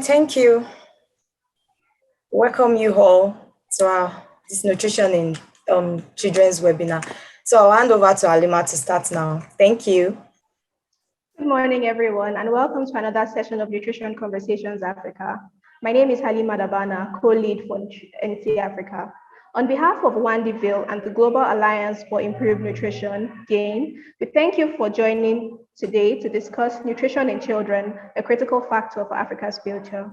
right, thank you. Welcome you all to this nutrition in children's webinar. So I'll hand over to Halima to start now. Thank you. Good morning, everyone, and welcome to another session of Nutrition Conversations Africa. My name is Halima Dabana, co-lead for NCAfrica. On behalf of Wandieville and the Global Alliance for Improved Nutrition, GAIN, we thank you for joining today to discuss nutrition in children, a critical factor for Africa's future.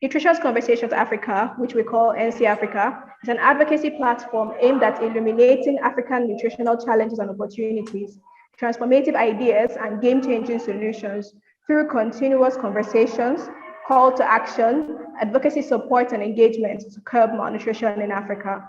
Nutrition Conversations Africa, which we call NCAfrica, is an advocacy platform aimed at illuminating African nutritional challenges and opportunities, transformative ideas, and game-changing solutions through continuous conversations, call to action, advocacy support, and engagement to curb malnutrition in Africa.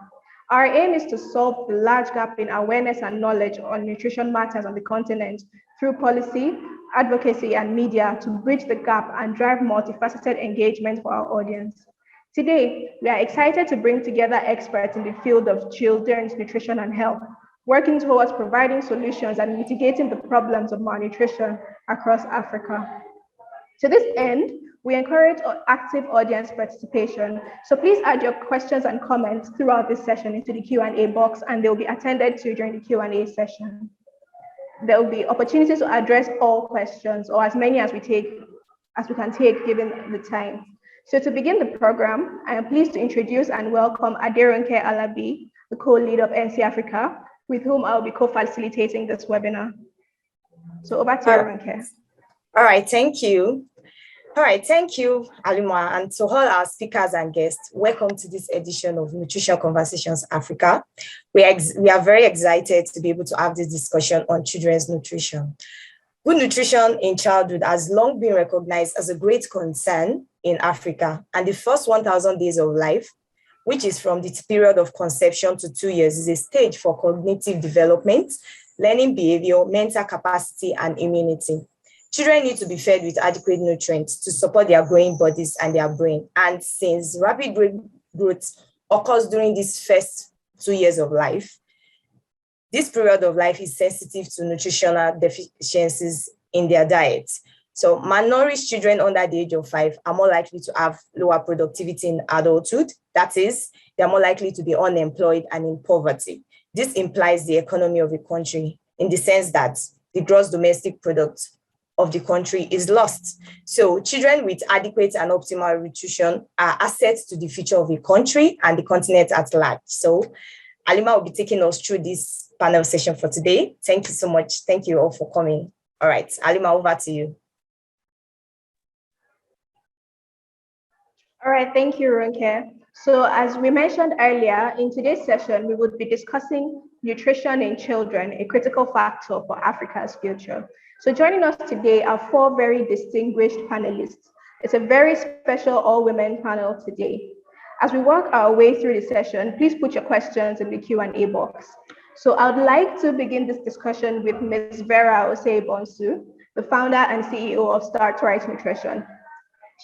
Our aim is to solve the large gap in awareness and knowledge on nutrition matters on the continent through policy, advocacy, and media to bridge the gap and drive multifaceted engagement for our audience. Today, we are excited to bring together experts in the field of children's nutrition and health, working towards providing solutions and mitigating the problems of malnutrition across Africa. To this end, we encourage active audience participation. So please add your questions and comments throughout this session into the Q&A box, and they'll be attended to during the Q&A session. There will be opportunities to address all questions, or as many as we can take given the time. So to begin the program, I am pleased to introduce and welcome Aderonke Alabi, the co-lead of NCAfrica, with whom I'll be co-facilitating this webinar. So over to you, Aderonke. All right, thank you. All right, thank you, Halima, and to all our speakers and guests. Welcome to this edition of Nutrition Conversations Africa. We are very excited to be able to have this discussion on children's nutrition. Good nutrition in childhood has long been recognized as a great concern in Africa, and the first 1,000 days of life, which is from the period of conception to 2 years, is a stage for cognitive development, learning behavior, mental capacity, and immunity. Children need to be fed with adequate nutrients to support their growing bodies and their brain. And since rapid growth occurs during these first 2 years of life, this period of life is sensitive to nutritional deficiencies in their diet. So malnourished children under the age of 5 are more likely to have lower productivity in adulthood. That is, they're more likely to be unemployed and in poverty. This implies the economy of a country in the sense that the gross domestic product of the country is lost. So children with adequate and optimal nutrition are assets to the future of a country and the continent at large. So Halima will be taking us through this panel session for today. Thank you so much. Thank you all for coming. All right, Halima, over to you. All right, thank you, Ronke. So as we mentioned earlier, in today's session, we would be discussing nutrition in children, a critical factor for Africa's future. So joining us today are 4 very distinguished panelists. It's a very special all-women panel today. As we work our way through the session, please put your questions in the Q&A box. So I'd like to begin this discussion with Ms. Vera Osei-Bonsu, the founder and CEO of Start Right Nutrition.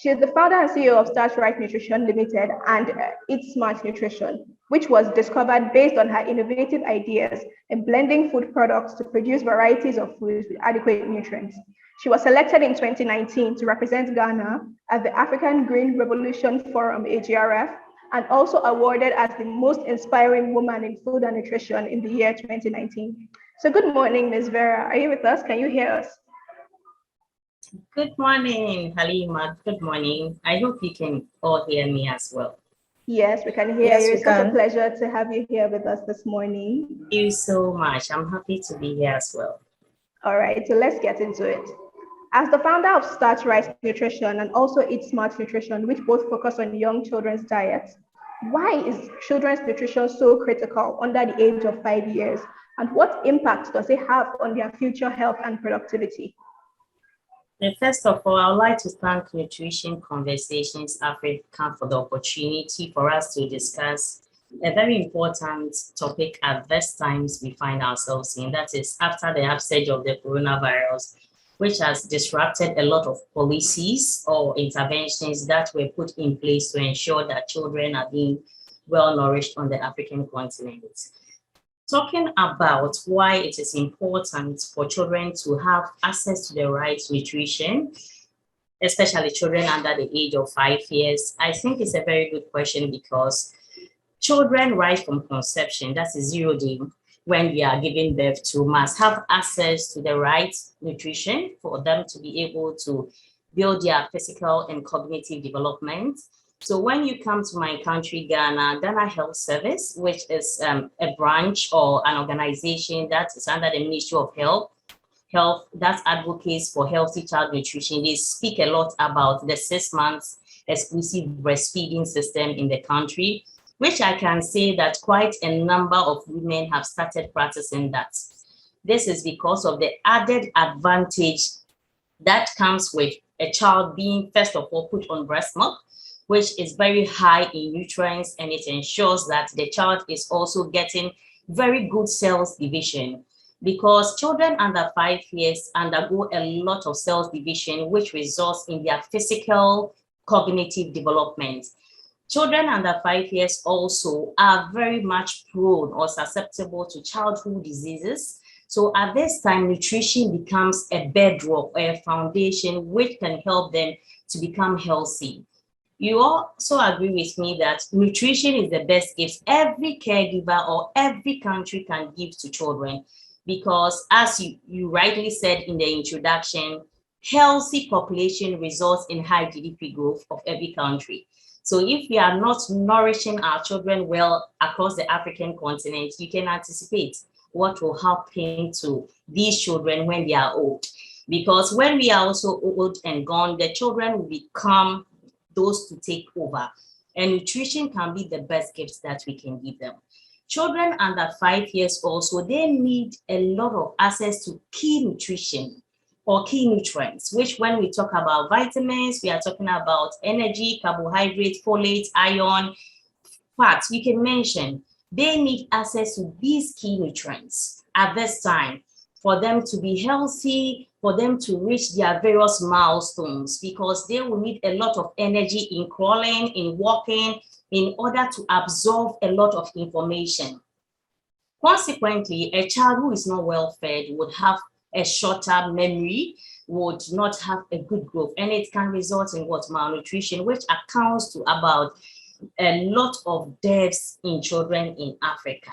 She is the founder and CEO of Start Right Nutrition Limited and Eat Smart Nutrition, which was discovered based on her innovative ideas in blending food products to produce varieties of foods with adequate nutrients. She was selected in 2019 to represent Ghana at the African Green Revolution Forum, AGRF, and also awarded as the most inspiring woman in food and nutrition in the year 2019. So good morning, Ms. Vera. Are you with us? Can you hear us? Good morning, Halima. Good morning. I hope you can all hear me as well. Yes, we can hear you. It's such a pleasure to have you here with us this morning. Thank you so much. I'm happy to be here as well. All right, so let's get into it. As the founder of Start Right Nutrition and also Eat Smart Nutrition, which both focus on young children's diets, why is children's nutrition so critical under the age of 5 years? And what impact does it have on their future health and productivity? First of all, I would like to thank Nutrition Conversations Africa for the opportunity for us to discuss a very important topic at this times we find ourselves in. That is after the upsurge of the coronavirus, which has disrupted a lot of policies or interventions that were put in place to ensure that children are being well nourished on the African continent. Talking about why it is important for children to have access to the right nutrition, especially children under the age of 5 years? I think it's a very good question because children right from conception, that's a 0 day, when we are giving birth to, must have access to the right nutrition for them to be able to build their physical and cognitive development. So when you come to my country, Ghana Health Service, which is a branch or an organization that is under the Ministry of Health that advocates for healthy child nutrition, they speak a lot about the 6 months exclusive breastfeeding system in the country, which I can say that quite a number of women have started practicing that. This is because of the added advantage that comes with a child being, first of all, put on breast milk, which is very high in nutrients, and it ensures that the child is also getting very good cells division, because children under 5 years undergo a lot of cells division, which results in their physical cognitive development. Children under 5 years also are very much prone or susceptible to childhood diseases. So at this time, nutrition becomes a bedrock or a foundation which can help them to become healthy. You also agree with me that nutrition is the best gift every caregiver or every country can give to children, because as you rightly said in the introduction, healthy population results in high GDP growth of every country. So if we are not nourishing our children well across the African continent, you can anticipate what will happen to these children when they are old. Because when we are also old and gone, the children will become those to take over. And nutrition can be the best gifts that we can give them. Children under 5 years also, they need a lot of access to key nutrition or key nutrients, which when we talk about vitamins, we are talking about energy, carbohydrate, folate, iron, fats, we can mention. They need access to these key nutrients at this time for them to be healthy, for them to reach their various milestones, because they will need a lot of energy in crawling, in walking, in order to absorb a lot of information. Consequently, a child who is not well fed would have a shorter memory, would not have a good growth, and it can result in what? Malnutrition, which accounts to about a lot of deaths in children in Africa.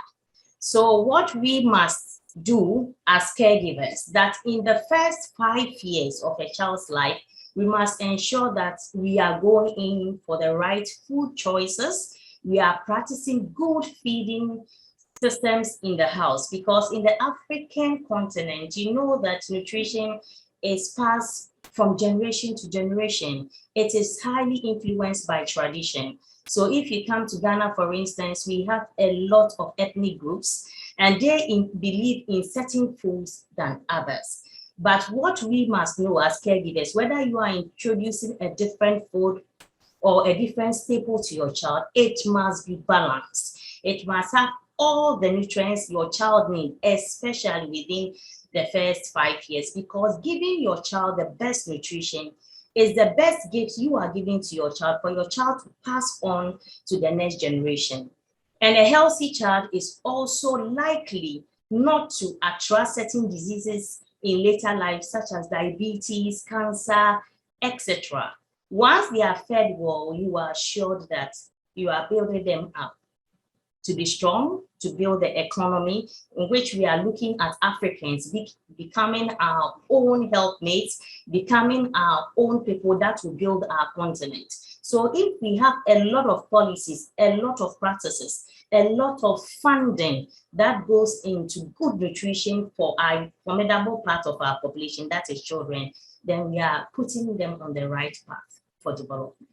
So what we must do as caregivers, that in the first 5 years of a child's life, we must ensure that we are going in for the right food choices. We are practicing good feeding systems in the house, because in the African continent, you know that nutrition is passed from generation to generation. It is highly influenced by tradition. So if you come to Ghana, for instance, we have a lot of ethnic groups, and they believe in certain foods than others. But what we must know as caregivers, whether you are introducing a different food or a different staple to your child, it must be balanced. It must have all the nutrients your child needs, especially within the first 5 years, because giving your child the best nutrition is the best gift you are giving to your child for your child to pass on to the next generation. And a healthy child is also likely not to attract certain diseases in later life, such as diabetes, cancer, etc. Once they are fed well, you are assured that you are building them up to be strong, to build the economy, in which we are looking at Africans becoming our own helpmates, becoming our own people that will build our continent. So if we have a lot of policies, a lot of practices, a lot of funding that goes into good nutrition for a formidable part of our population, that is children, then we are putting them on the right path for development.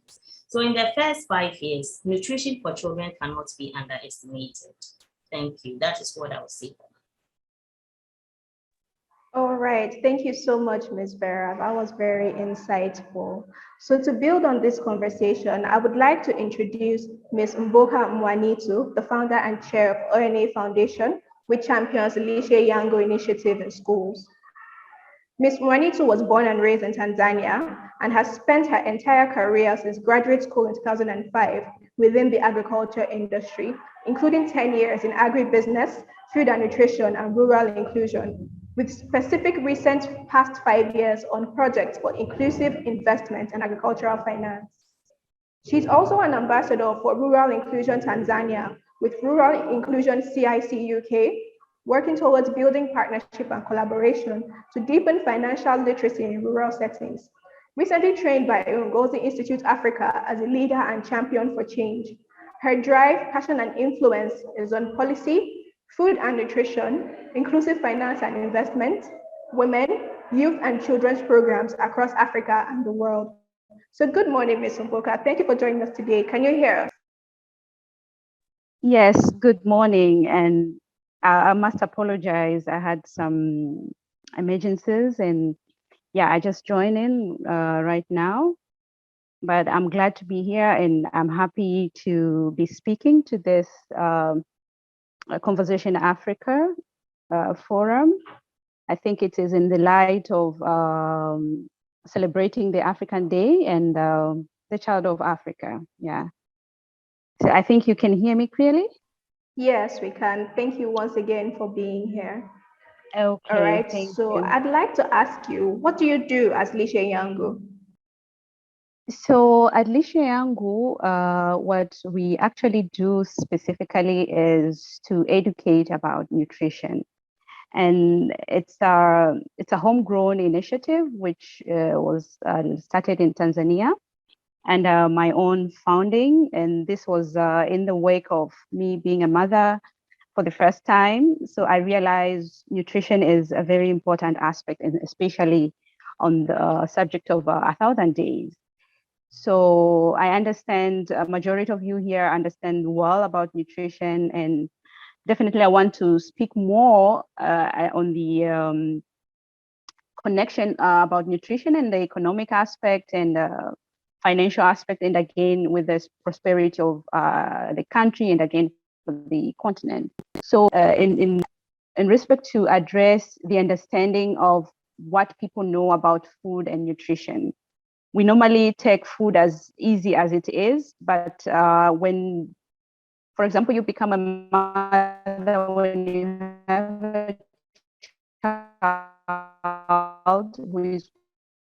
So in the first 5 years, nutrition for children cannot be underestimated. Thank you. That is what I would say. All right, thank you so much, Ms. Vera. That was very insightful. So to build on this conversation, I would like to introduce Ms. Mboka Mwanitu, the founder and chair of ONA Foundation, which champions the Lishe Yango initiative in schools. Ms. Mwanitu was born and raised in Tanzania and has spent her entire career since graduate school in 2005 within the agriculture industry, including 10 years in agribusiness, food and nutrition, and rural inclusion. with specific recent past 5 years on projects for inclusive investment and agricultural finance. She's also an ambassador for Rural Inclusion Tanzania with Rural Inclusion CIC UK, working towards building partnership and collaboration to deepen financial literacy in rural settings. Recently trained by Ngozi Institute Africa as a leader and champion for change. Her drive, passion, and influence is on policy, food and nutrition, inclusive finance and investment, women, youth, and children's programs across Africa and the world. So good morning, Ms. Mboka. Thank you for joining us today. Can you hear us? Yes, good morning. And I must apologize. I had some emergencies and yeah, I just joined in right now. But I'm glad to be here and I'm happy to be speaking to this Conversation Africa forum. I think it is in the light of celebrating the African Day and the Child of Africa. Yeah. So I think you can hear me clearly? Yes, we can. Thank you once again for being here. Okay. All right. Thank So you. I'd like to ask you, what do you do as Lishe Yangu? So at Lishe Yangu, what we actually do specifically is to educate about nutrition. And it's a homegrown initiative which was started in Tanzania and my own founding. And this was in the wake of me being a mother for the first time. So I realized nutrition is a very important aspect, and especially on the subject of 1,000 days. So I understand a majority of you here understand well about nutrition, and definitely I want to speak more on the connection about nutrition and the economic aspect and financial aspect, and again with the prosperity of the country and again for the continent. So in respect to address the understanding of what people know about food and nutrition, we normally take food as easy as it is, but when, for example, you become a mother, when you have a child who is,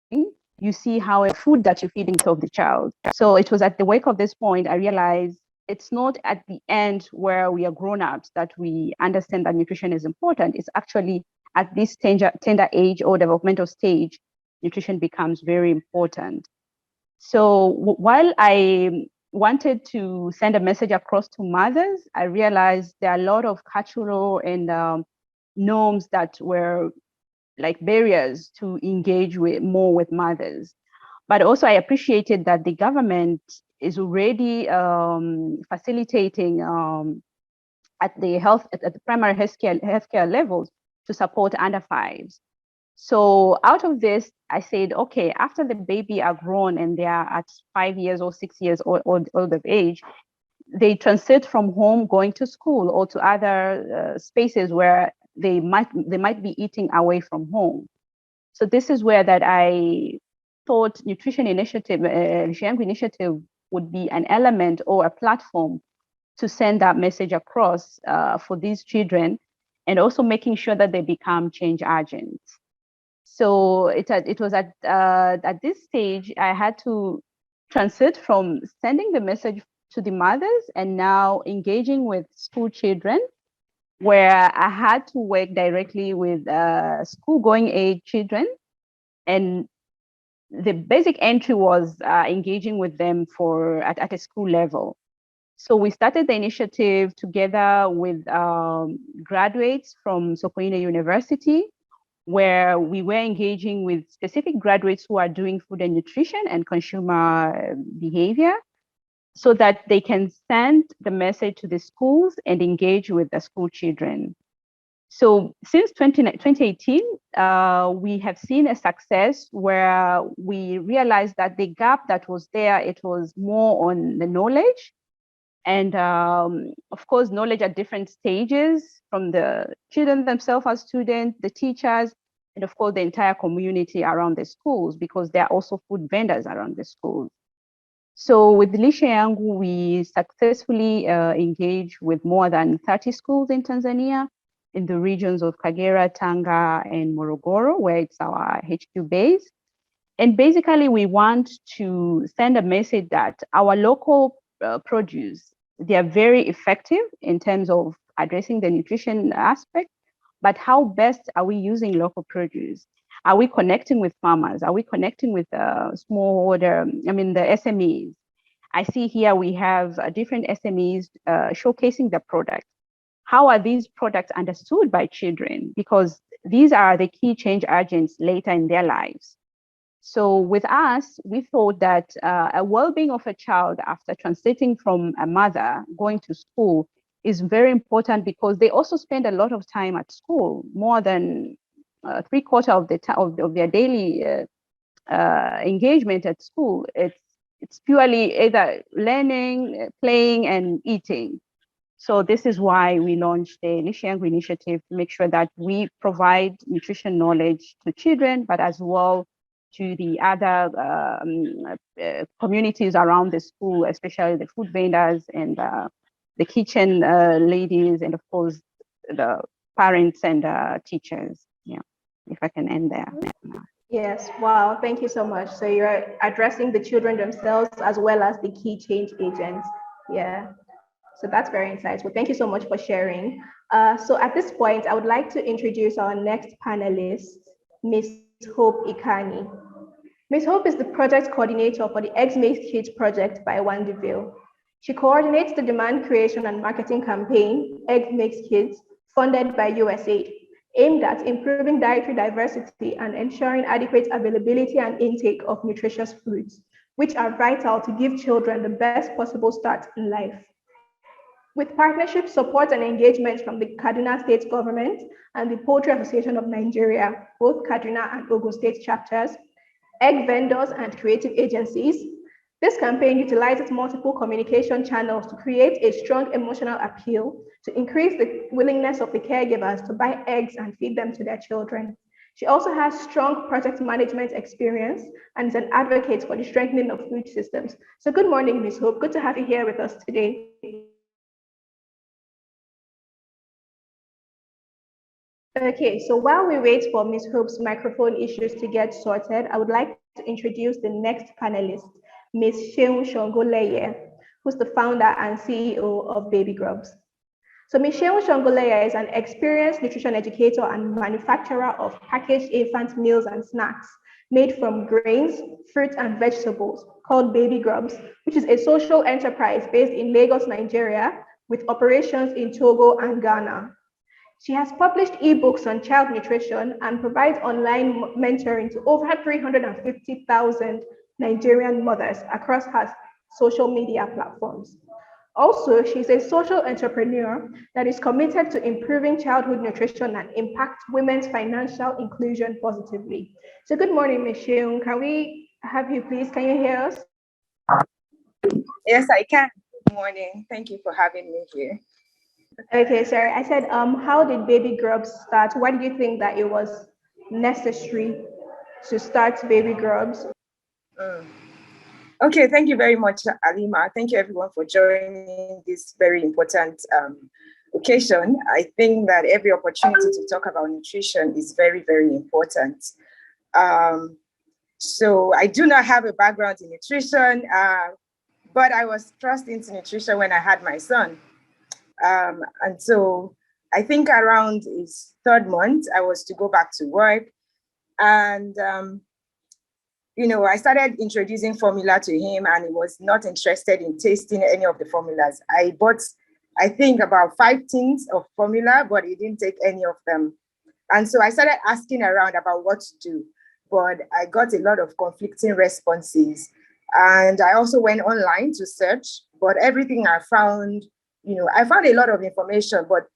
you see how food that you're feeding of the child. So it was at the wake of this point, I realized it's not at the end where we are grown-ups that we understand that nutrition is important. It's actually at this tender age or developmental stage, nutrition becomes very important. So while I wanted to send a message across to mothers, I realized there are a lot of cultural and norms that were like barriers to engage more with mothers. But also I appreciated that the government is already facilitating at the primary healthcare levels to support under fives. So out of this, I said, okay, after the baby are grown and they are at 5 years or 6 years old of age, they transit from home going to school or to other spaces where they might be eating away from home. So this is where that I thought nutrition initiative, Lishe Yangu initiative would be an element or a platform to send that message across for these children, and also making sure that they become change agents. So it was at this stage I had to transit from sending the message to the mothers and now engaging with school children, where I had to work directly with school-going age children. And the basic entry was engaging with them at a school level. So we started the initiative together with graduates from Sokoine University, where we were engaging with specific graduates who are doing food and nutrition and consumer behavior, so that they can send the message to the schools and engage with the school children. So since 2018, we have seen a success where we realized that the gap that was there, it was more on the knowledge. And of course, knowledge at different stages, from the children themselves as students, the teachers, and of course, the entire community around the schools, because there are also food vendors around the schools. So with Lishe Yangu, we successfully engaged with more than 30 schools in Tanzania. in the regions of Kagera, Tanga, and Morogoro, where it's our HQ base. And basically, we want to send a message that our local produce, they are very effective in terms of addressing the nutrition aspect, but how best are we using local produce? Are we connecting with farmers? Are we connecting with the SMEs? I see here we have different SMEs showcasing the product. How are these products understood by children? Because these are the key change agents later in their lives. So with us, we thought that a well-being of a child after transiting from a mother going to school is very important, because they also spend a lot of time at school, more than 3/4 of their daily engagement at school. It's purely either learning, playing, and eating. So this is why we launched the Lishiangu initiative, to make sure that we provide nutrition knowledge to children, but as well to the other communities around the school, especially the food vendors and the kitchen ladies, and of course the parents and teachers. Yeah, if I can end there. Yes, wow, thank you so much. So you're addressing the children themselves as well as the key change agents. Yeah, so that's very insightful. Thank you so much for sharing. So at this point, I would like to introduce our next panelist, Ms. Hope Ikani. Ms. Hope is the project coordinator for the Eggs Makes Kids project by Wandieville. She coordinates the demand creation and marketing campaign, Eggs Makes Kids, funded by USAID, aimed at improving dietary diversity and ensuring adequate availability and intake of nutritious foods, which are vital to give children the best possible start in life. With partnership support and engagement from the Kaduna State Government and the Poultry Association of Nigeria, both Kaduna and Ogun State chapters, egg vendors, and creative agencies, this campaign utilizes multiple communication channels to create a strong emotional appeal to increase the willingness of the caregivers to buy eggs and feed them to their children. She also has strong project management experience and is an advocate for the strengthening of food systems. So good morning, Ms. Hope. Good to have you here with us today. Okay, so while we wait for Ms. Hope's microphone issues to get sorted, I would like to introduce the next panelist, Ms. Sheung Shongoleye, who's the founder and CEO of Baby Grubs. So Ms. Sheung Shongoleye is an experienced nutrition educator and manufacturer of packaged infant meals and snacks made from grains, fruits, and vegetables called Baby Grubs, which is a social enterprise based in Lagos, Nigeria, with operations in Togo and Ghana. She has published ebooks on child nutrition and provides online mentoring to over 350,000 Nigerian mothers across her social media platforms. Also, she's a social entrepreneur that is committed to improving childhood nutrition and impact women's financial inclusion positively. So good morning, Ms. Sheung. Can we have you please? Can you hear us? Yes, I can. Good morning. Thank you for having me here. Okay, sorry. I said, how did Baby Grubs start? Why did you think that it was necessary to start Baby Grubs? Okay, thank you very much, Alima. Thank you everyone for joining this very important occasion. I think that every opportunity to talk about nutrition is very, very important. So I do not have a background in nutrition, but I was thrust into nutrition when I had my son. And so I think around his 3rd month, I was to go back to work. And, I started introducing formula to him, and he was not interested in tasting any of the formulas. I bought, I think, about 5 tins of formula, but he didn't take any of them. And so I started asking around about what to do, but I got a lot of conflicting responses. And I also went online to search, but everything I found, I found a lot of information, but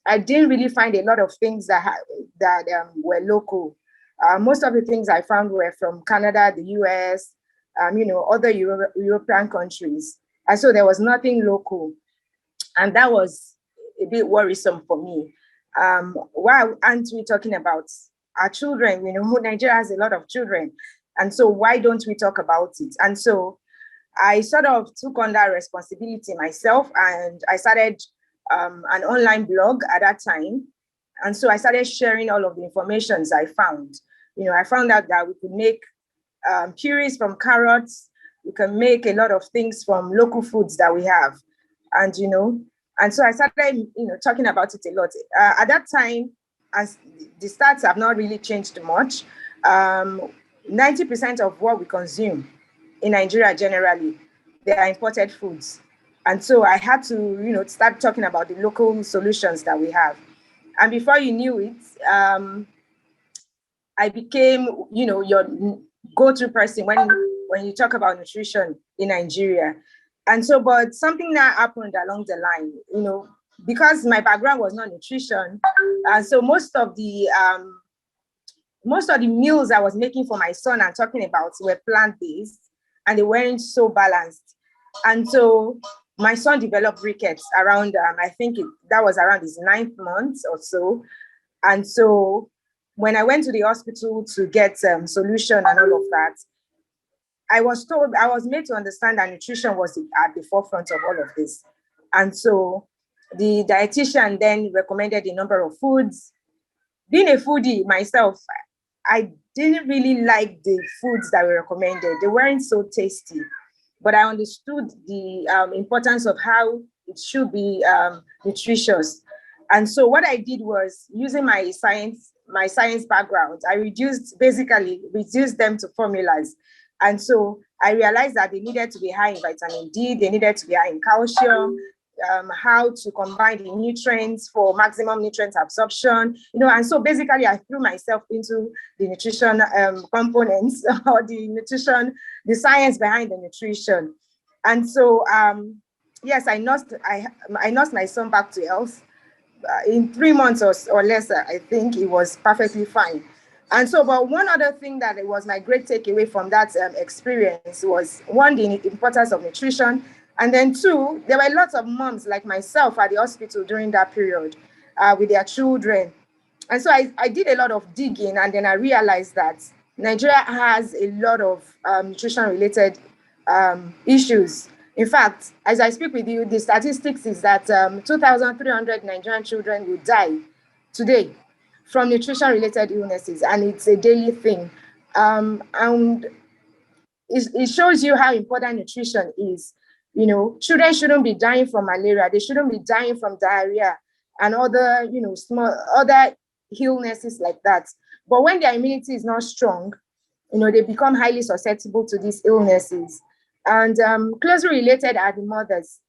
I didn't really find a lot of things that were local. Most of the things I found were from Canada, the US, other European countries. And so there was nothing local. And that was a bit worrisome for me. Why aren't we talking about our children? Nigeria has a lot of children. And so why don't we talk about it? And so I sort of took on that responsibility myself, and I started an online blog at that time. And so I started sharing all of the informations I found. I found out that we could make purees from carrots. We can make a lot of things from local foods that we have. And so I started, talking about it a lot. At that time, as the stats have not really changed much, 90% of what we consume in Nigeria generally, they are imported foods. And so I had to, start talking about the local solutions that we have. And before you knew it, I became, your go-to person when you talk about nutrition in Nigeria. And so, but something that happened along the line, because my background was not nutrition, and so most of the meals I was making for my son and talking about were plant-based, and they weren't so balanced. And so my son developed rickets around, I think that was around his 9th month or so. And so when I went to the hospital to get solution and all of that, I was made to understand that nutrition was at the forefront of all of this. And so the dietitian then recommended a number of foods. Being a foodie myself, I didn't really like the foods that were recommended. They weren't so tasty, but I understood the importance of how it should be nutritious. And so what I did was, using my science background, I reduced them to formulas. And so I realized that they needed to be high in vitamin D, they needed to be high in calcium, how to combine the nutrients for maximum nutrient absorption, and so basically I threw myself into the nutrition components or the science behind the nutrition. And so, yes, I nursed my son back to health. In 3 months or less, I think it was perfectly fine. And so, but one other thing that it was my great takeaway from that experience was, one, the importance of nutrition. And then two, there were lots of moms like myself at the hospital during that period with their children. And so I did a lot of digging, and then I realized that Nigeria has a lot of nutrition-related issues. In fact, as I speak with you, the statistics is that 2,300 Nigerian children will die today from nutrition-related illnesses, and it's a daily thing. And it shows you how important nutrition is. Children shouldn't be dying from malaria. They shouldn't be dying from diarrhea and other, other illnesses like that. But when their immunity is not strong, they become highly susceptible to these illnesses. And closely related are the mothers.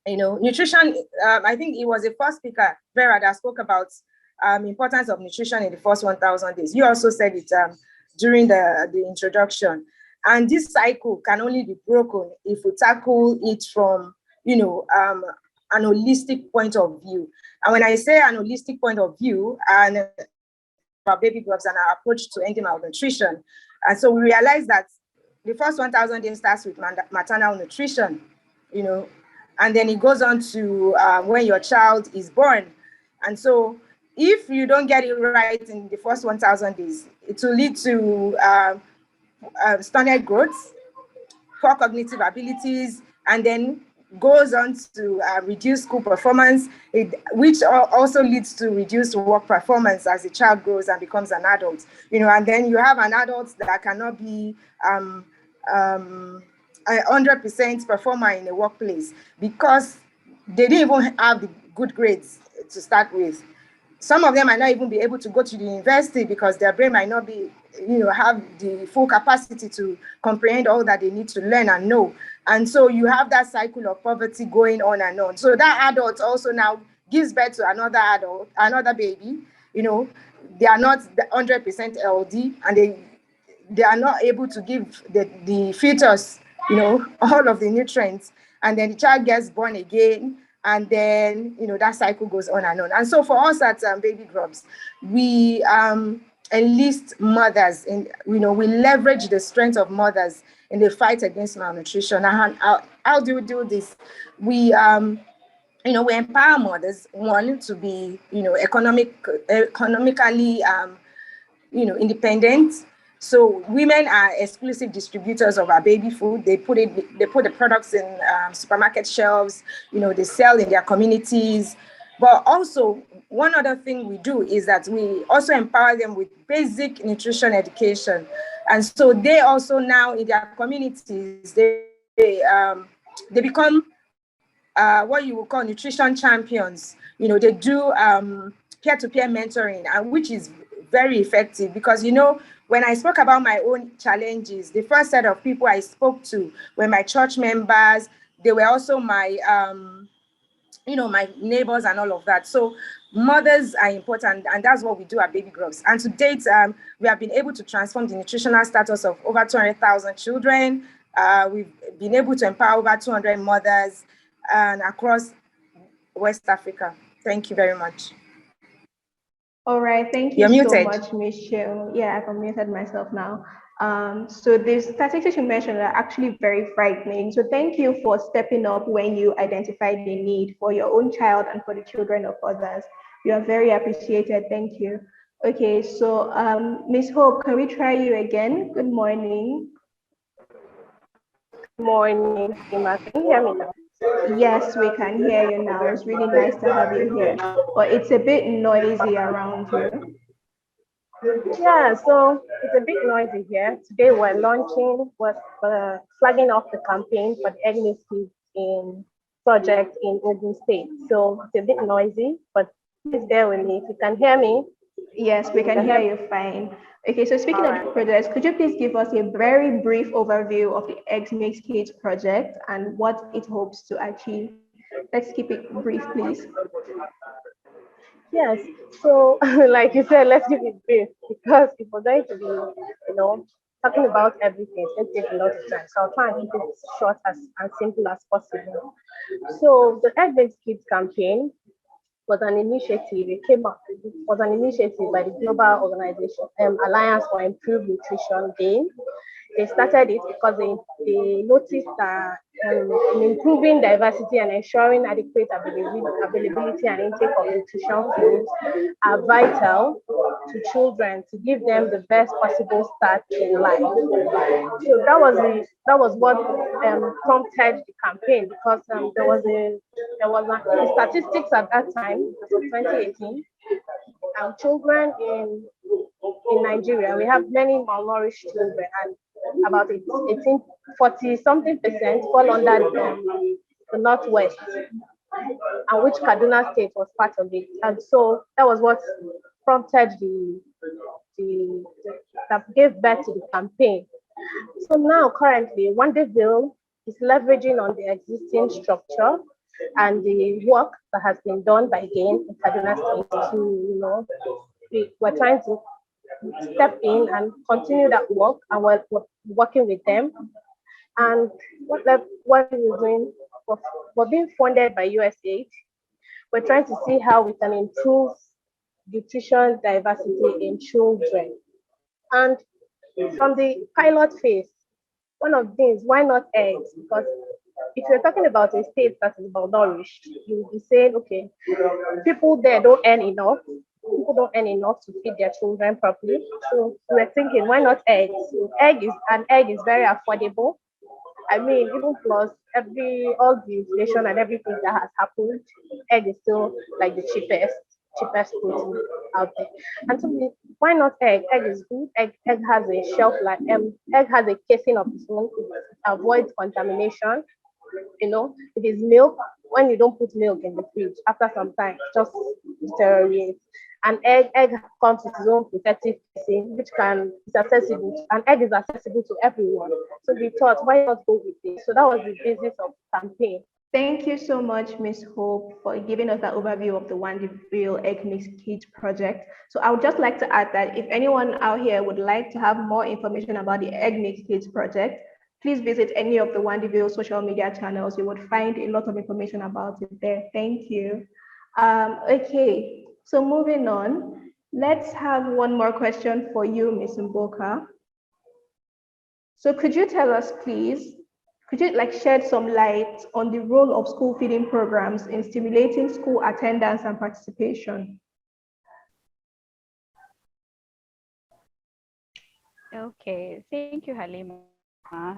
Nutrition, I think it was the first speaker, Vera, that spoke about importance of nutrition in the first 1,000 days. You also said it during the introduction. And this cycle can only be broken if we tackle it from, an holistic point of view. And when I say an holistic point of view, and our baby growth and our approach to ending malnutrition, and so we realize that the first 1,000 days starts with maternal nutrition, and then it goes on to when your child is born. And so if you don't get it right in the first 1,000 days, it will lead to stunted growth, poor cognitive abilities, and then goes on to reduce school performance, which also leads to reduced work performance as the child grows and becomes an adult. And then you have an adult that cannot be 100% performer in a workplace because they didn't even have the good grades to start with. Some of them might not even be able to go to the university because their brain might not be, have the full capacity to comprehend all that they need to learn and know. And so you have that cycle of poverty going on and on. So that adult also now gives birth to another adult, another baby. They are not 100% healthy, and they are not able to give the fetus, all of the nutrients. And then the child gets born again. And then, that cycle goes on and on. And so for us at Baby Grubs, we enlist mothers, and we leverage the strength of mothers in the fight against malnutrition. And how do we do this? We we empower mothers, one, to be economically independent. So women are exclusive distributors of our baby food. They put the products in supermarket shelves. They sell in their communities. But also, one other thing we do is that we also empower them with basic nutrition education. And so they also now in their communities, they become what you would call nutrition champions. You know, they do peer-to-peer mentoring, and which is very effective because, you know, when I spoke about my own challenges, the first set of people I spoke to were my church members. They were also my you know, my neighbors and all of that. So mothers are important, and that's what we do at Baby Grubs. And to date, we have been able to transform the nutritional status of over 200,000 children. We've been able to empower over 200 mothers and across West Africa. Thank you very much. All right, thank you You're so muted. much, Michelle. Yeah, I've unmuted myself now. So the statistics you mentioned are actually very frightening. So thank you for stepping up when you identified the need for your own child and for the children of others. You are very appreciated. Thank you. Okay, so Ms. Hope, can we try you again? Good morning. Good morning, Emma. Can you hear me now? Yes, we can hear you now. It's really nice to have you here, but it's a bit noisy around you. Yeah, so it's a bit noisy here. Today we're launching, flagging off the campaign for the Egg in project in Ogun State. So it's a bit noisy, but please bear with me. If you can hear me. Yes, we can hear you fine. Okay, so speaking of the project, could you please give us a very brief overview of the Eggs Makes Kids project and what it hopes to achieve? Let's keep it brief, please. Yes, so like you said, let's keep it brief because if we're going to be, you know, talking about everything, it's going to take a lot of time. So I'll try and keep it short and simple as possible. So the Egg Makes Kids campaign was an initiative. Was an initiative by the global organization Alliance for Improved Nutrition Gain. They started it because they noticed that in improving diversity and ensuring adequate availability and intake of nutrition foods are vital to children to give them the best possible start in life. So that was what prompted the campaign because the statistics at that time, so 2018, children in Nigeria, we have many malnourished children, and about 40 something percent fall under the Northwest, and which Kaduna State was part of it. And so that was what prompted that gave birth to the campaign. So now currently, Wandieville is leveraging on the existing structure and the work that has been done by GAIN in Kaduna State to, you know, we're trying to step in and continue that work, and we're working with them. And what we're doing, we're being funded by USAID. We're trying to see how we can improve nutrition diversity in children. And from the pilot phase, one of the things, why not eggs? Because if you're talking about a state that is malnourished, you'll be saying, okay, people there don't earn enough. People don't earn enough to feed their children properly. So we're thinking, why not eggs? An egg is very affordable. I mean, even plus all the inflation and everything that has happened, egg is still like the cheapest protein out there. And so why not egg? Egg is good. Egg has a shelf life. Egg has a casing of its own. It avoids contamination. You know, it is milk. When you don't put milk in the fridge, after some time, it just deteriorates. An egg comes with its own protective casing, which is accessible. An egg is accessible to everyone. So we thought, why not go with this? So that was the basis of the campaign. Thank you so much, Ms. Hope, for giving us that overview of the Wandieville Egg Mix Kids project. So I would just like to add that if anyone out here would like to have more information about the Egg Mix Kids project, please visit any of the Wandieville social media channels. You would find a lot of information about it there. Thank you. Okay, so moving on, let's have one more question for you, Ms. Mboka. So could you tell us, please, could you shed some light on the role of school feeding programs in stimulating school attendance and participation? Okay, thank you, Halima.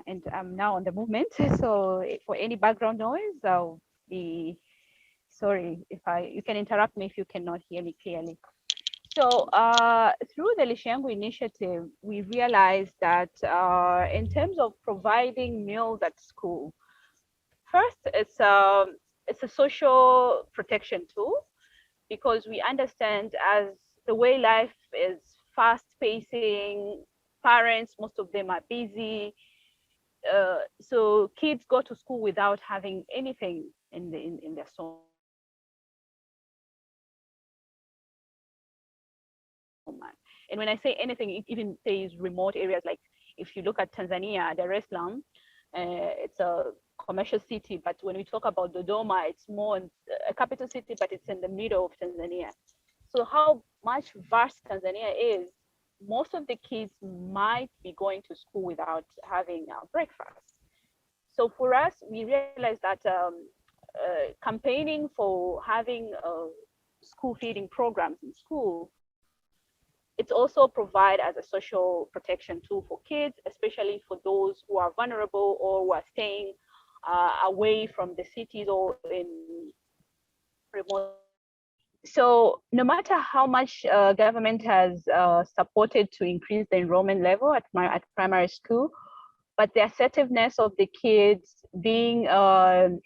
And I'm now on the movement. So for any background noise, I'll be Sorry if you can interrupt me if you cannot hear me clearly. So through the Lishengu initiative, we realized that in terms of providing meals at school, first, it's a social protection tool, because we understand as the way life is fast pacing, parents, most of them are busy. So kids go to school without having anything in their stomach. And when I say anything, it even says remote areas. Like if you look at Tanzania, Dar es Salaam, it's a commercial city, but when we talk about Dodoma, it's more a capital city, but it's in the middle of Tanzania. So how much vast Tanzania is, most of the kids might be going to school without having breakfast. So for us, we realized that campaigning for having school feeding programs in school, it's also provide as a social protection tool for kids, especially for those who are vulnerable or who are staying away from the cities or in remote. So no matter how much government has supported to increase the enrollment level at primary school, but the assertiveness of the kids being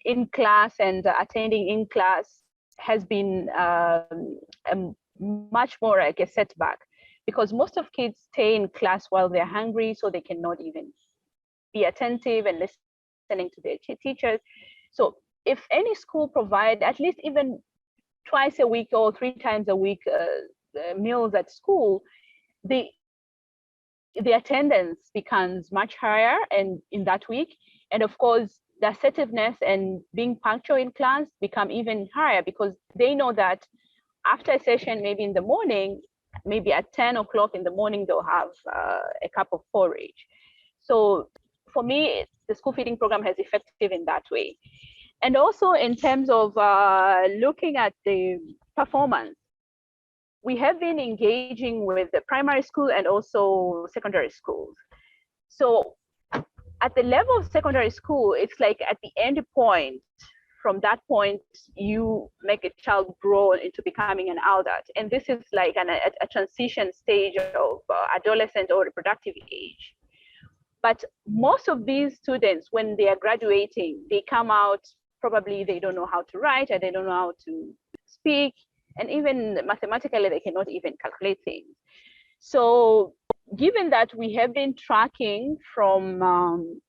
in class and attending in class has been much more like a setback, because most of kids stay in class while they're hungry, so they cannot even be attentive and listening to their teachers. So if any school provide at least even twice a week or 3 times a week meals at school, the attendance becomes much higher and in that week. And of course, the assertiveness and being punctual in class become even higher, because they know that after a session, maybe in the morning, maybe at 10 o'clock in the morning, they'll have a cup of porridge. So for me, the school feeding program has effective in that way. And also in terms of looking at the performance, we have been engaging with the primary school and also secondary schools. So at the level of secondary school, it's like at the end point, from that point, you make a child grow into becoming an adult. And this is like a transition stage of adolescent or reproductive age. But most of these students, when they are graduating, they come out, probably they don't know how to write, and they don't know how to speak, and even mathematically, they cannot even calculate things. So given that we have been tracking from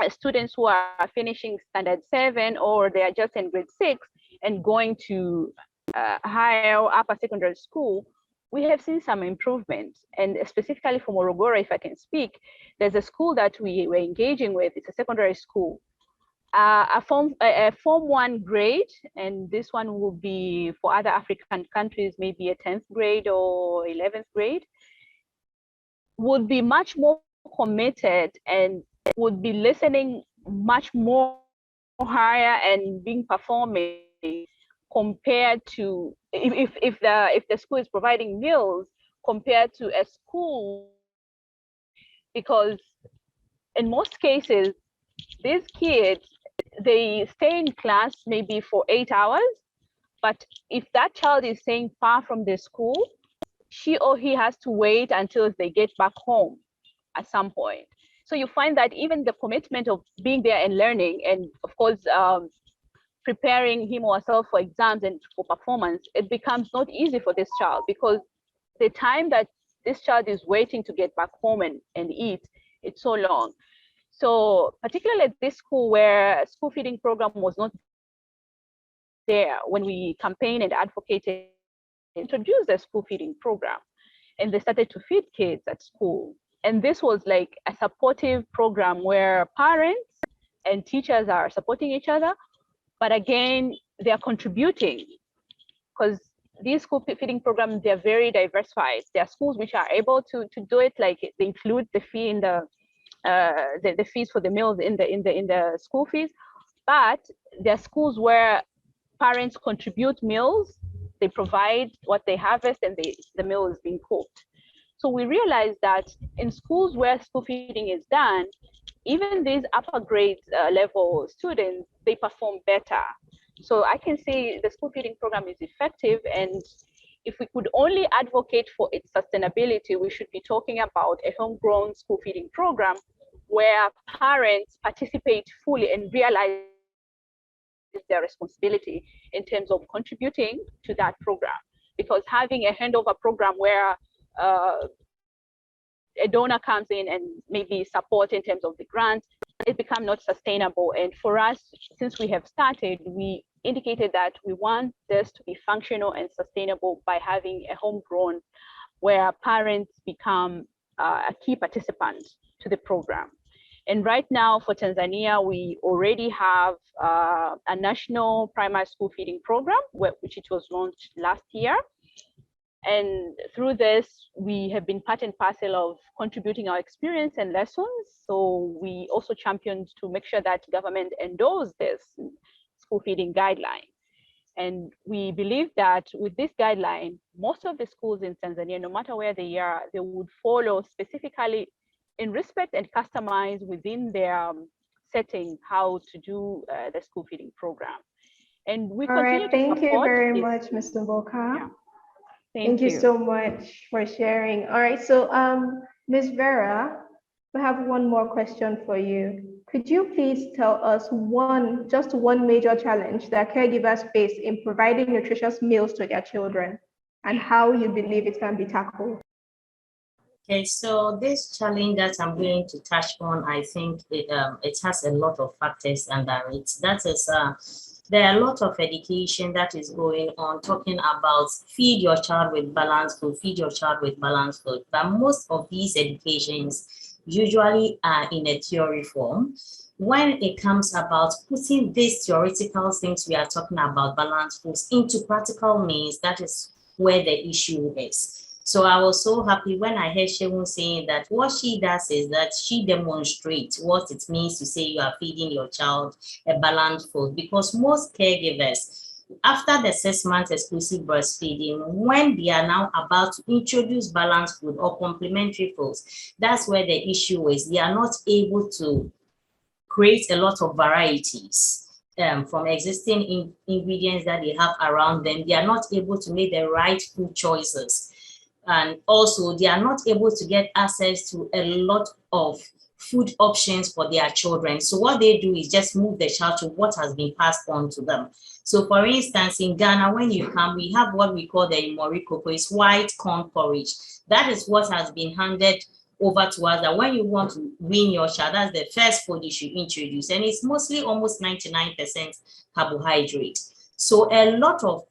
students who are finishing standard 7, or they are just in grade 6 and going to higher or upper secondary school, we have seen some improvement. And specifically for Morogoro, if I can speak, there's a school that we were engaging with. It's a secondary school, a form 1 grade, and this one will be for other African countries, maybe a 10th grade or 11th grade, would be much more committed and would be listening much more higher and being performing compared to if the school is providing meals compared to a school, because in most cases these kids, they stay in class maybe for 8 hours, but if that child is staying far from the school, she or he has to wait until they get back home at some point. So you find that even the commitment of being there and learning, and of course, preparing him or herself for exams and for performance, it becomes not easy for this child, because the time that this child is waiting to get back home and eat, it's so long. So particularly at this school where school feeding program was not there, when we campaigned and advocated, introduced a school feeding program, and they started to feed kids at school. And this was like a supportive program where parents and teachers are supporting each other, but again, they are contributing, because these school feeding programs, they're very diversified. There are schools which are able to do it, like they include the fee in the fees for the meals in the school fees, but there are schools where parents contribute meals, they provide what they harvest, and the meal is being cooked. So we realized that in schools where school feeding is done, even these upper grade level students, they perform better. So I can say the school feeding program is effective, and if we could only advocate for its sustainability, we should be talking about a homegrown school feeding program where parents participate fully and realize their responsibility in terms of contributing to that program. Because having a handover program where a donor comes in and maybe support in terms of the grant, it becomes not sustainable. And for us, since we have started, we indicated that we want this to be functional and sustainable by having a homegrown where parents become a key participant to the program. And right now for Tanzania, we already have a national primary school feeding program, which it was launched last year. And through this, we have been part and parcel of contributing our experience and lessons. So we also championed to make sure that government endorsed this school feeding guideline. And we believe that with this guideline, most of the schools in Tanzania, no matter where they are, they would follow specifically in respect and customize within their setting how to do the school feeding program. And we continue to support. Thank you very much, Mr. Mboka. Yeah. Thank you so much for sharing. All right, so Ms. Vera, we have one more question for you. Could you please tell us just one major challenge that caregivers face in providing nutritious meals to their children and how you believe it can be tackled? Okay, so this challenge that I'm going to touch on, I think it has a lot of factors under it. That is, there are a lot of education that is going on talking about feed your child with balanced food, feed your child with balanced food. But most of these educations usually are in a theory form. When it comes about putting these theoretical things we are talking about, balanced foods, into practical means, that is where the issue is. So I was so happy when I heard Shewun saying that what she does is that she demonstrates what it means to say you are feeding your child a balanced food, because most caregivers, after the 6 months exclusive breastfeeding, when they are now about to introduce balanced food or complementary foods, that's where the issue is. They are not able to create a lot of varieties from existing ingredients that they have around them. They are not able to make the right food choices. And also, they are not able to get access to a lot of food options for their children. So what they do is just move the child to what has been passed on to them. So for instance, in Ghana, when you come, we have what we call the imorikoko, it's white corn porridge. That is what has been handed over to us, that when you want to wean your child, that's the first food you should introduce. And it's mostly almost 99% carbohydrate. So a lot of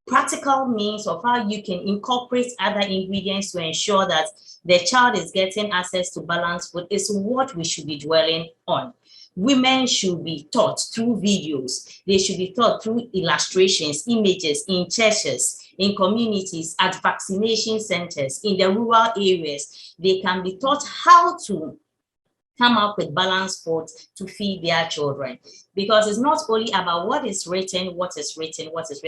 practical means of how you can incorporate other ingredients to ensure that the child is getting access to balanced food is what we should be dwelling on. Women should be taught through videos. They should be taught through illustrations, images in churches, in communities, at vaccination centers, in the rural areas. They can be taught how to come up with balanced food to feed their children. Because it's not only about what is written,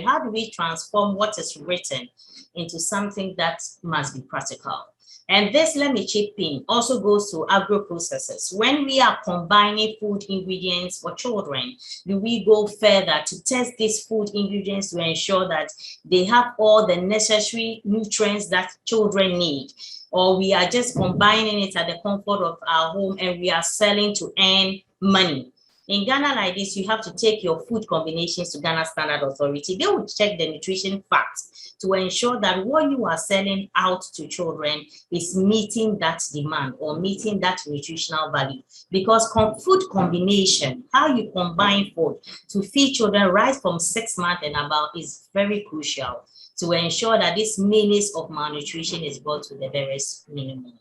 how do we transform what is written into something that must be practical? And this, let me chip in, also goes to agro-processors. When we are combining food ingredients for children, do we go further to test these food ingredients to ensure that they have all the necessary nutrients that children need? Or we are just combining it at the comfort of our home and we are selling to earn money? In Ghana like this, you have to take your food combinations to Ghana Standard Authority. They will check the nutrition facts to ensure that what you are selling out to children is meeting that demand or meeting that nutritional value. Because food combination, how you combine food to feed children right from 6 months and above, is very crucial to ensure that this menace of malnutrition is brought to the barest minimum.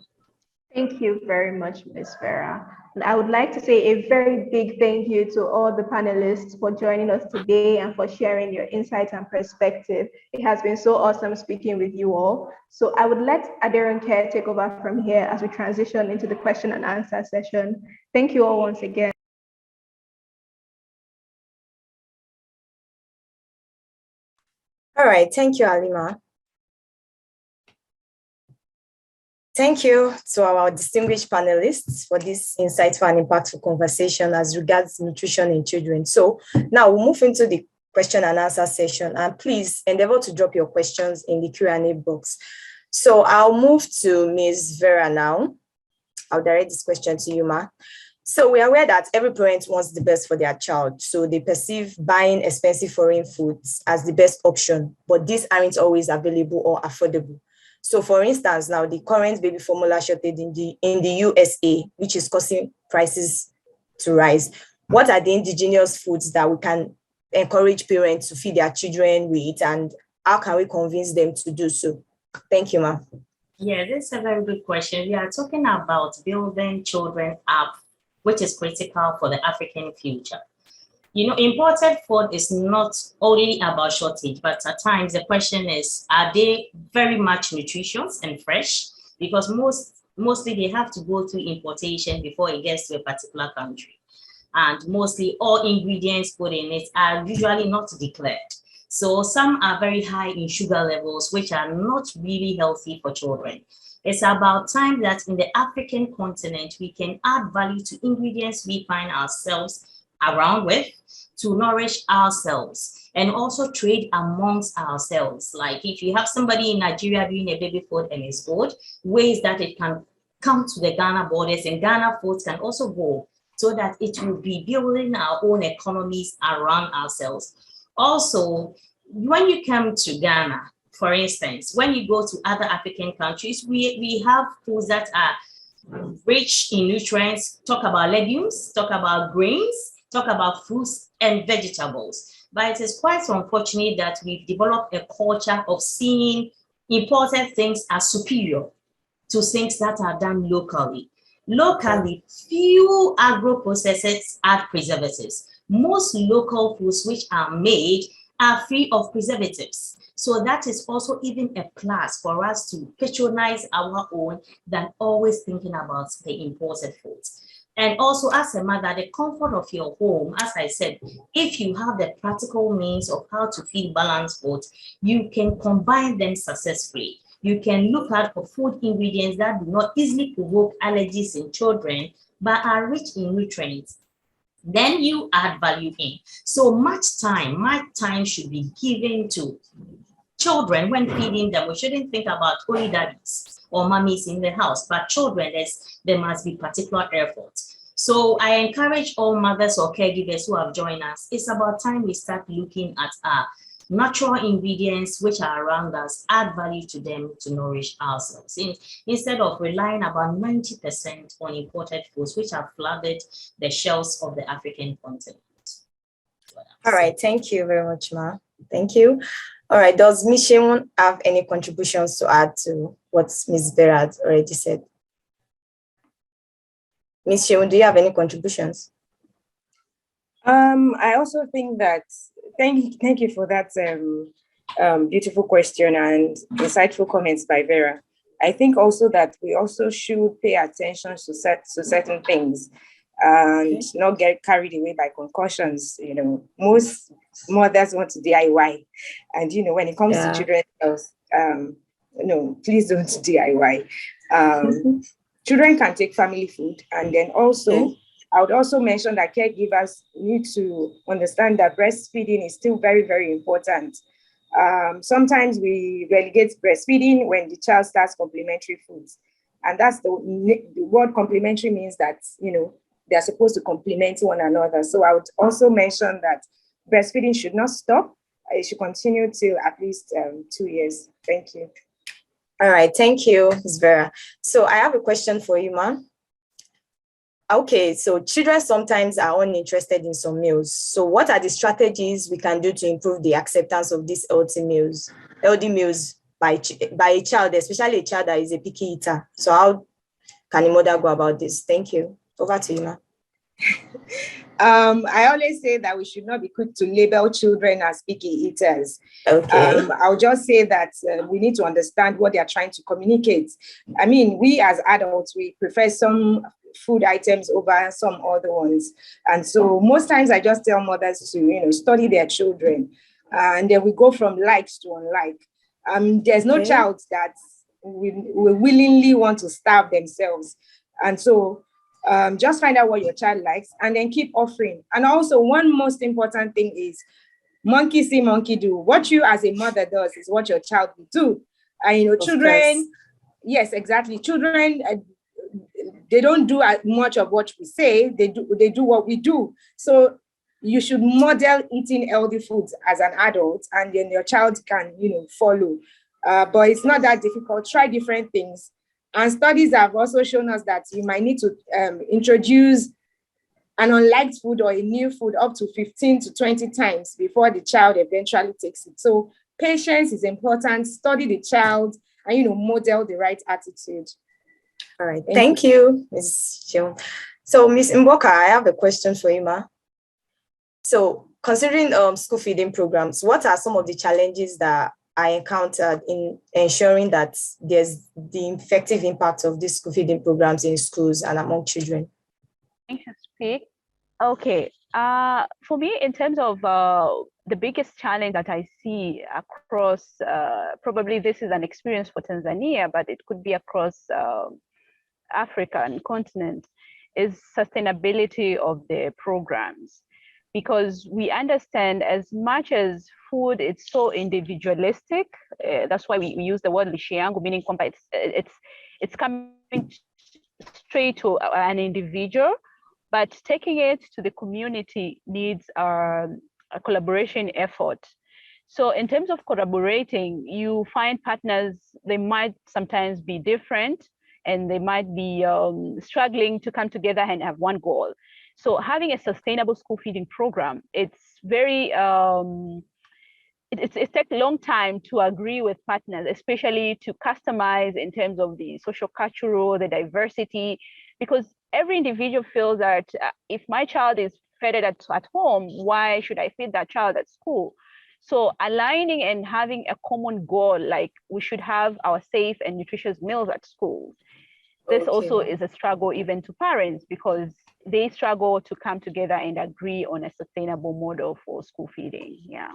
Thank you very much, Ms. Vera. And I would like to say a very big thank you to all the panelists for joining us today and for sharing your insights and perspective. It has been so awesome speaking with you all. So I would let Aderonke take over from here as we transition into the question and answer session. Thank you all once again. All right, thank you, Halima. Thank you to our distinguished panelists for this insightful and impactful conversation as regards nutrition in children. So now we'll move into the question and answer session. And please endeavor to drop your questions in the Q&A box. So I'll move to Ms. Vera now. I'll direct this question to you, Ma. So we are aware that every parent wants the best for their child. So they perceive buying expensive foreign foods as the best option, but these aren't always available or affordable. So for instance, now the current baby formula shortage in the USA, which is causing prices to rise. What are the indigenous foods that we can encourage parents to feed their children with, and how can we convince them to do so? Thank you, Ma. Yeah, this is a very good question. We are talking about building children up, which is critical for the African future. Imported food is not only about shortage, but at times the question is, are they very much nutritious and fresh? Because mostly they have to go through importation before it gets to a particular country. And mostly all ingredients put in it are usually not declared. So some are very high in sugar levels, which are not really healthy for children. It's about time that in the African continent, we can add value to ingredients we find ourselves around with to nourish ourselves and also trade amongst ourselves. Like if you have somebody in Nigeria doing a baby food and it's good, ways that it can come to the Ghana borders and Ghana foods can also go so that it will be building our own economies around ourselves. Also, when you come to Ghana, for instance, when you go to other African countries, we have foods that are rich in nutrients. Talk about legumes, talk about grains, talk about fruits and vegetables. But it is quite unfortunate that we've developed a culture of seeing imported things as superior to things that are done locally. Locally, few agro-processors add preservatives. Most local foods which are made are free of preservatives. So that is also even a plus for us to patronize our own than always thinking about the imported foods. And also as a mother, the comfort of your home, as I said, if you have the practical means of how to feed balanced food, you can combine them successfully. You can look out for food ingredients that do not easily provoke allergies in children, but are rich in nutrients. Then you add value in. So much time should be given to children when feeding them. We shouldn't think about only daddies or mummies in the house, but children, there must be particular effort. So I encourage all mothers or caregivers who have joined us, it's about time we start looking at our natural ingredients which are around us, add value to them to nourish ourselves. Instead of relying about 90% on imported foods which have flooded the shelves of the African continent. All right, thank you very much, Ma. Thank you. All right, does Ms. Shemun have any contributions to add to what Ms. Vera had already said? Ms. Shemun, do you have any contributions? I also think that, thank you for that beautiful question and insightful comments by Vera. I think also that we also should pay attention to certain things and not get carried away by concussions. Most mothers want to DIY, and when it comes to children's health, no, please don't DIY. Children can take family food, and then also I would also mention that caregivers need to understand that breastfeeding is still very, very important. Sometimes we relegate breastfeeding when the child starts complementary foods, and that's the word complementary means that they're supposed to complement one another. So I would also mention that breastfeeding should not stop. It should continue till at least 2 years. Thank you. All right, thank you, Ms. Vera. So I have a question for you, ma'am. Okay, so children sometimes are uninterested in some meals. So what are the strategies we can do to improve the acceptance of these healthy meals by a child, especially a child that is a picky eater? So how can a mother go about this? Thank you. Over to you, ma'am. I always say that we should not be quick to label children as picky eaters. Okay. I'll just say that we need to understand what they are trying to communicate. I mean, we as adults, we prefer some food items over some other ones. And so most times I just tell mothers to, study their children. And then we go from likes to unlike. There's no child that will willingly want to starve themselves. And so just find out what your child likes and then keep offering. And also one most important thing is monkey see, monkey do. What you as a mother does is what your child will do. And, Of course. yes, exactly. Children, they don't do as much of what we say. They do what we do. So you should model eating healthy foods as an adult, and then your child can, follow. But it's not that difficult. Try different things. And studies have also shown us that you might need to introduce an unliked food or a new food up to 15 to 20 times before the child eventually takes it. So patience is important. Study the child and, model the right attitude. All right. Thank you, Ms. Chion. So, Ms. Mboka, I have a question for you, ma. So, considering school feeding programs, what are some of the challenges that I encountered in ensuring that there's the effective impact of these school feeding programs in schools and among children? I can speak. Okay. For me, in terms of the biggest challenge that I see across, probably this is an experience for Tanzania, but it could be across Africa and continent, is sustainability of the programs. Because we understand as much as food, it's so individualistic. That's why we use the word lishe yangu, meaning it's coming straight to an individual, but taking it to the community needs a collaboration effort. So in terms of collaborating, you find partners, they might sometimes be different, and they might be struggling to come together and have one goal. So having a sustainable school feeding program, it's very, it takes a long time to agree with partners, especially to customize in terms of the social cultural, the diversity, because every individual feels that if my child is fed at home, why should I feed that child at school? So aligning and having a common goal, like we should have our safe and nutritious meals at school. This also is a struggle even to parents, because they struggle to come together and agree on a sustainable model for school feeding. Yeah.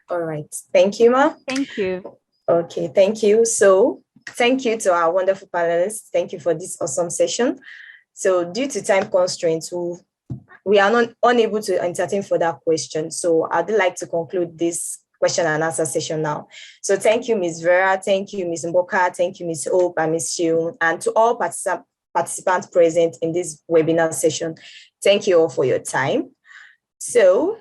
All right. Thank you, ma. Thank you. Okay, thank you. So thank you to our wonderful panelists. Thank you for this awesome session. So due to time constraints, we are not unable to entertain further questions. So I'd like to conclude this question and answer session now. So thank you, Ms. Vera. Thank you, Ms. Mboka. Thank you, Ms. Hope and Ms. Shiu, and to all participants present in this webinar session. Thank you all for your time. So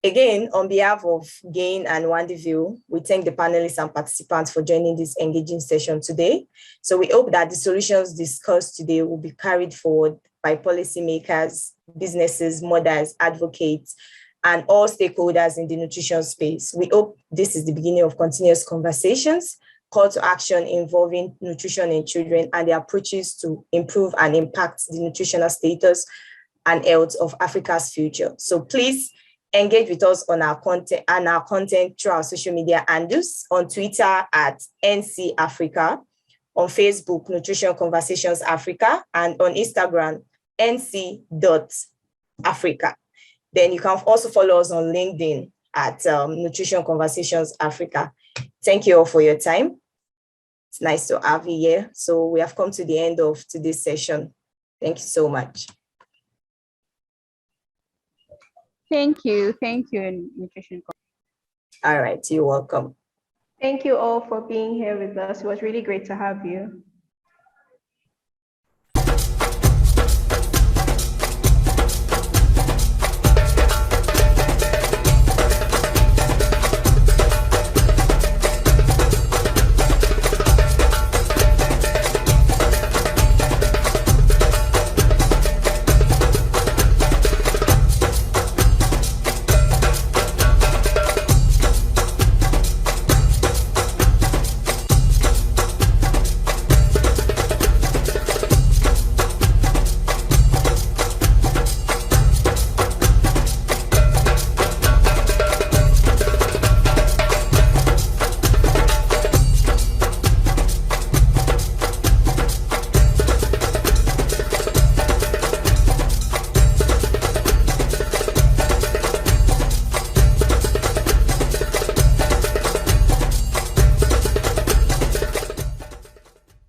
again, on behalf of GAIN and Wandieville, we thank the panelists and participants for joining this engaging session today. So we hope that the solutions discussed today will be carried forward by policymakers, businesses, mothers, advocates, and all stakeholders in the nutrition space. We hope this is the beginning of continuous conversations, call to action involving nutrition in children and the approaches to improve and impact the nutritional status and health of Africa's future. So please engage with us on our content through our social media handles, on Twitter at NCAfrica, on Facebook, Nutrition Conversations Africa, and on Instagram, nc.africa. Then you can also follow us on LinkedIn at Nutrition Conversations Africa. Thank you all for your time. It's nice to have you here. So we have come to the end of today's session. Thank you so much. Thank you. Thank you, Nutrition. All right, you're welcome. Thank you all for being here with us. It was really great to have you.